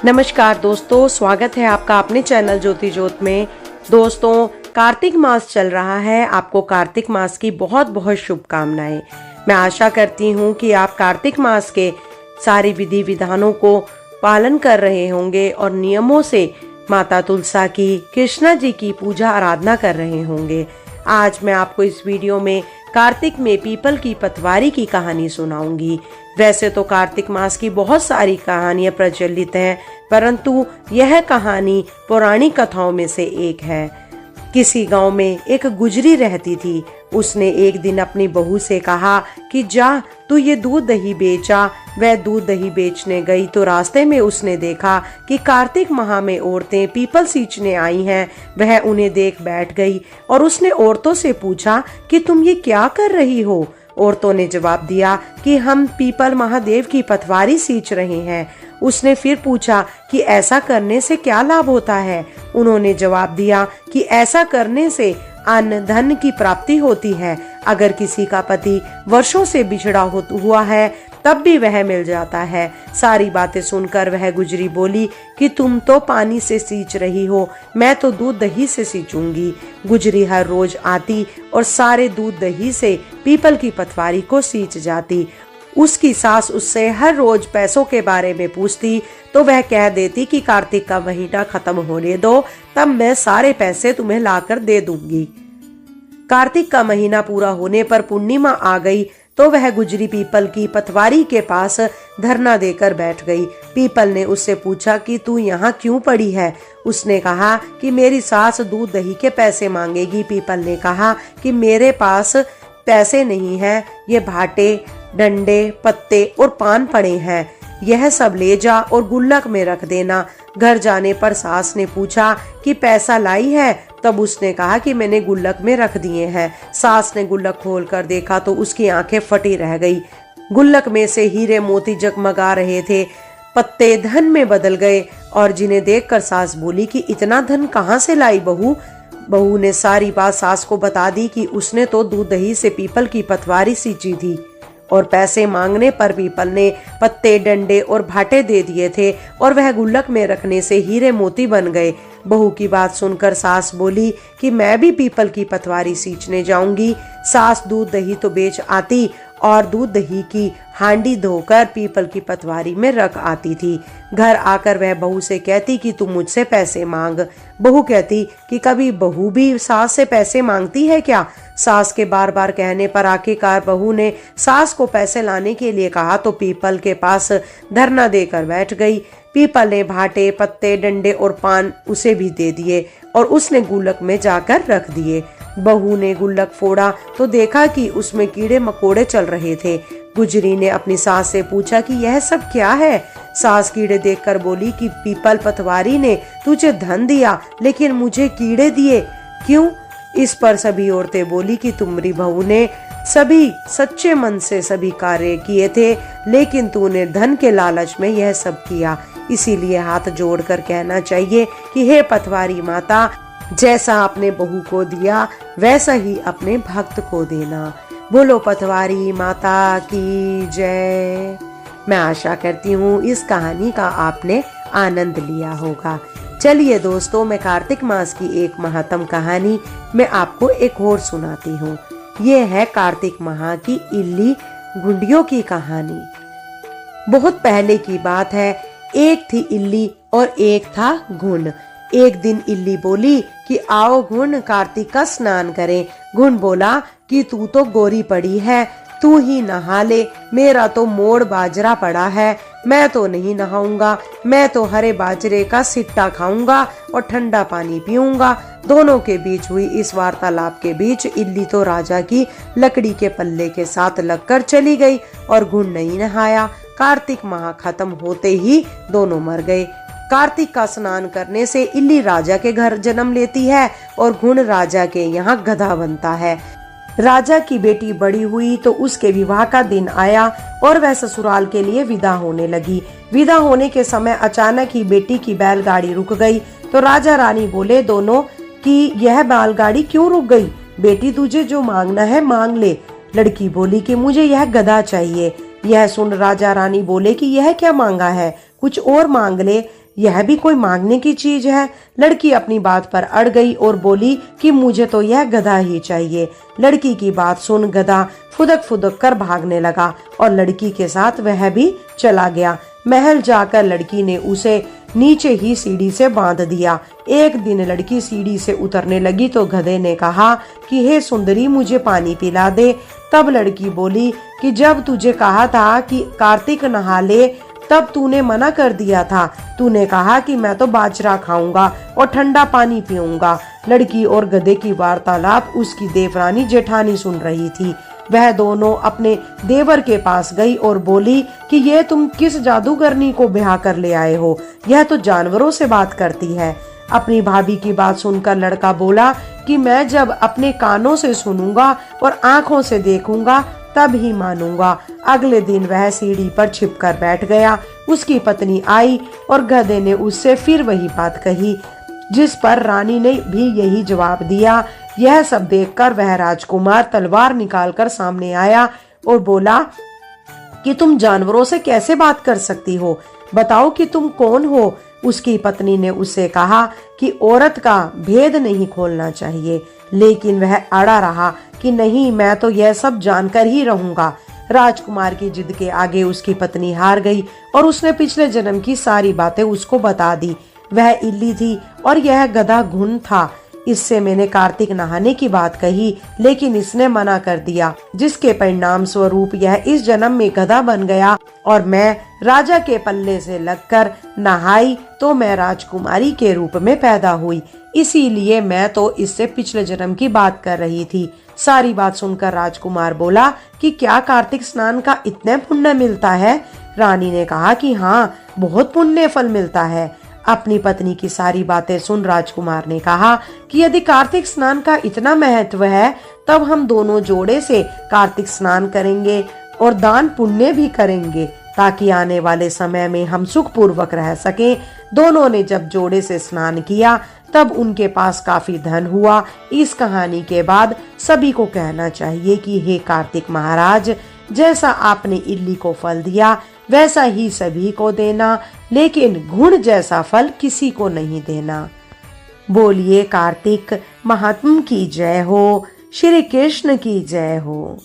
नमस्कार दोस्तों, स्वागत है आपका अपने चैनल ज्योति ज्योत में। दोस्तों, कार्तिक मास चल रहा है। आपको कार्तिक मास की बहुत बहुत शुभकामनाएं। मैं आशा करती हूँ कि आप कार्तिक मास के सारी विधि विधानों को पालन कर रहे होंगे और नियमों से माता तुलसा की, कृष्णा जी की पूजा आराधना कर रहे होंगे। आज मैं आपको इस वीडियो में कार्तिक में पीपल की पतवारी की कहानी सुनाऊंगी। वैसे तो कार्तिक मास की बहुत सारी कहानियां प्रचलित हैं, परंतु यह कहानी पौराणिक कथाओं में से एक है। किसी गांव में एक गुजरी रहती थी। उसने एक दिन अपनी बहू से कहा कि जा तू ये दूध दही बेचा। वह दूध दही बेचने गई तो रास्ते में उसने देखा कि कार्तिक माह में औरतें पीपल सींचने आई हैं। वह उन्हें देख बैठ गई और उसने औरतों से पूछा कि तुम ये क्या कर रही हो। औरतों ने जवाब दिया कि हम पीपल महादेव की पतवारी सींच रहे हैं। उसने फिर पूछा कि ऐसा करने से क्या लाभ होता है। उन्होंने जवाब दिया कि ऐसा करने से अन्न धन की प्राप्ति होती है। अगर किसी का पति वर्षों से बिछड़ा हुआ है तब भी वह मिल जाता है। सारी बातें सुनकर वह गुजरी बोली कि तुम तो पानी से सींच रही हो, मैं तो दूध दही से सींचूंगी। गुजरी हर रोज आती और सारे दूध दही से पीपल की पतवारी को सींच जाती। उसकी सास उससे हर रोज पैसों के बारे में पूछती तो वह कह देती कि कार्तिक का महीना खत्म होने दो, तब मैं सारे पैसे तुम्हें लाकर दे दूंगी। कार्तिक का महीना पूरा होने पर पूर्णिमा आ गई तो वह गुजरी पीपल की पतवारी के पास धरना देकर बैठ गई। पीपल ने उससे पूछा कि तू यहाँ क्यों पड़ी है। उसने कहा कि मेरी सास दूध दही के पैसे मांगेगी। पीपल ने कहा कि मेरे पास पैसे नहीं है, ये भाटे, डंडे, पत्ते और पान पड़े हैं, यह सब ले जा और गुल्लक में रख देना। घर जाने पर सास ने पूछा कि पैसा लाई है। तब उसने कहा कि मैंने गुल्लक में रख दिए हैं। सास ने गुल्लक खोल कर देखा तो उसकी आंखें फटी रह गई। गुल्लक में से हीरे मोती जगमगा रहे थे। पत्ते धन में बदल गए और जिन्हें देखकर सास बोली कि इतना धन कहाँ से लाई बहू। बहू ने सारी बात सास को बता दी कि उसने तो दूध दही से पीपल की पतवारी सींची थी और पैसे मांगने पर पीपल ने पत्ते, डंडे और भाटे दे दिए थे और वह गुल्लक में रखने से हीरे मोती बन गए। बहू की बात सुनकर सास बोली कि मैं भी पीपल की पतवारी सींचने जाऊंगी। सास दूध दही तो बेच आती और दूध दही की हांडी धोकर पीपल की पतवारी में रख आती थी। घर आकर वह बहू से कहती कि तुम मुझसे पैसे मांग। बहू कहती कि कभी बहू भी सास से पैसे मांगती है क्या। सास के बार बार कहने पर आखिरकार बहू ने सास को पैसे लाने के लिए कहा तो पीपल के पास धरना देकर बैठ गई। पीपल ने भाटे, पत्ते, डंडे और पान उसे भी दे दिए और उसने गुल्लक में जाकर रख दिए। बहू ने गुल्लक फोड़ा तो देखा कि उसमें कीड़े मकोड़े चल रहे थे। गुजरी ने अपनी सास से पूछा कि यह सब क्या है। सास कीड़े देखकर बोली कि पीपल पतवारी ने तुझे धन दिया लेकिन मुझे कीड़े दिए, क्यों। इस पर सभी औरतें बोली कि तुम्हारी बहू ने सभी सच्चे मन से सभी कार्य किए थे, लेकिन तूने धन के लालच में यह सब किया। इसीलिए हाथ जोड़कर कहना चाहिए कि हे पतवारी माता, जैसा आपने बहू को दिया वैसा ही अपने भक्त को देना। बोलो पतवारी माता की जय। मैं आशा करती हूँ इस कहानी का आपने आनंद लिया होगा। चलिए दोस्तों, मैं कार्तिक मास की एक महत्तम कहानी मैं आपको एक और सुनाती हूँ। ये है कार्तिक माह की इल्ली घुंडियों की कहानी। बहुत पहले की बात है। एक थी इल्ली और एक था घुंड। एक दिन इल्ली बोली कि आओ घुंड, कार्तिक का स्नान करें। घुंड बोला कि तू तो गोरी पड़ी है, तू ही नहा ले, मेरा तो मोड़ बाजरा पड़ा है, मैं तो नहीं नहाऊंगा। मैं तो हरे बाजरे का सिट्टा खाऊंगा और ठंडा पानी पीऊंगा। दोनों के बीच हुई इस वार्तालाप के बीच इल्ली तो राजा की लकड़ी के पल्ले के साथ लगकर चली गई और घुंड नहीं नहाया। कार्तिक माह खत्म होते ही दोनों मर गए। कार्तिक का स्नान करने से इल्ली राजा के घर जन्म लेती है और घुंड राजा के यहाँ गधा बनता है। राजा की बेटी बड़ी हुई तो उसके विवाह का दिन आया और वह ससुराल के लिए विदा होने लगी। विदा होने के समय अचानक ही बेटी की बैलगाड़ी रुक गई तो राजा रानी बोले दोनों कि यह बैलगाड़ी क्यों रुक गई। बेटी तुझे जो मांगना है मांग ले। लड़की बोली कि मुझे यह गधा चाहिए। यह सुन राजा रानी बोले कि यह क्या मांगा है, कुछ और मांग ले। यह भी कोई मांगने की चीज है? लड़की अपनी बात पर अड़ गई और बोली कि मुझे तो यह गधा ही चाहिए। लड़की की बात सुन गधा फुदक फुदक कर भागने लगा और लड़की के साथ वह भी चला गया। महल जाकर लड़की ने उसे नीचे ही सीढ़ी से बांध दिया। एक दिन लड़की सीढ़ी से उतरने लगी तो गधे ने कहा कि हे सुंदरी, मुझे पानी पिला दे। तब लड़की बोली कि जब तुझे कहा था कि कार्तिक नहा ले तब तूने मना कर दिया था। तूने कहा कि मैं तो बाजरा खाऊंगा और ठंडा पानी पीऊंगा। लड़की और गधे की वार्तालाप उसकी देवरानी जेठानी सुन रही थी। वह दोनों अपने देवर के पास गई और बोली कि ये तुम किस जादूगरनी को ब्याह कर ले आए हो? यह तो जानवरों से बात करती है। अपनी भाभी की बात सुनकर लड़का बोला कि मैं जब अपने कानों से सुनूंगा और आंखों से देखूंगा तब ही मानूंगा। अगले दिन वह सीढ़ी पर छिपकर बैठ गया। उसकी पत्नी आई और गधे ने उससे फिर वही बात कही, जिस पर रानी ने भी यही जवाब दिया। यह सब देखकर वह राजकुमार तलवार निकालकर सामने आया और बोला कि तुम जानवरों से कैसे बात कर सकती हो? बताओ कि तुम कौन हो? उसकी पत्नी ने उससे कहा कि औरत का भेद नहीं खोलना चाहिए, लेकिन वह अड़ा रहा कि नहीं, मैं तो यह सब जानकर ही रहूंगा। राजकुमार की जिद के आगे उसकी पत्नी हार गई और उसने पिछले जन्म की सारी बातें उसको बता दी। वह इल्ली थी और यह गधा घुन था। इससे मैंने कार्तिक नहाने की बात कही, लेकिन इसने मना कर दिया, जिसके परिणाम स्वरूप यह इस जन्म में गधा बन गया और मैं राजा के पल्ले से लगकर नहाई तो मैं राजकुमारी के रूप में पैदा हुई। इसीलिए मैं तो इससे पिछले जन्म की बात कर रही थी। सारी बात सुनकर राजकुमार बोला कि क्या कार्तिक स्नान का इतने पुण्य मिलता है? रानी ने कहा कि हाँ, बहुत पुण्य फल मिलता है। अपनी पत्नी की सारी बातें सुन राजकुमार ने कहा कि यदि कार्तिक स्नान का इतना महत्व है तब हम दोनों जोड़े से कार्तिक स्नान करेंगे और दान पुण्य भी करेंगे, ताकि आने वाले समय में हम सुख पूर्वक रह सकें। दोनों ने जब जोड़े से स्नान किया तब उनके पास काफी धन हुआ। इस कहानी के बाद सभी को कहना चाहिए कि हे कार्तिक महाराज, जैसा आपने इल्ली को फल दिया वैसा ही सभी को देना, लेकिन गुण जैसा फल किसी को नहीं देना। बोलिए कार्तिक महात्म की जय हो, श्री कृष्ण की जय हो।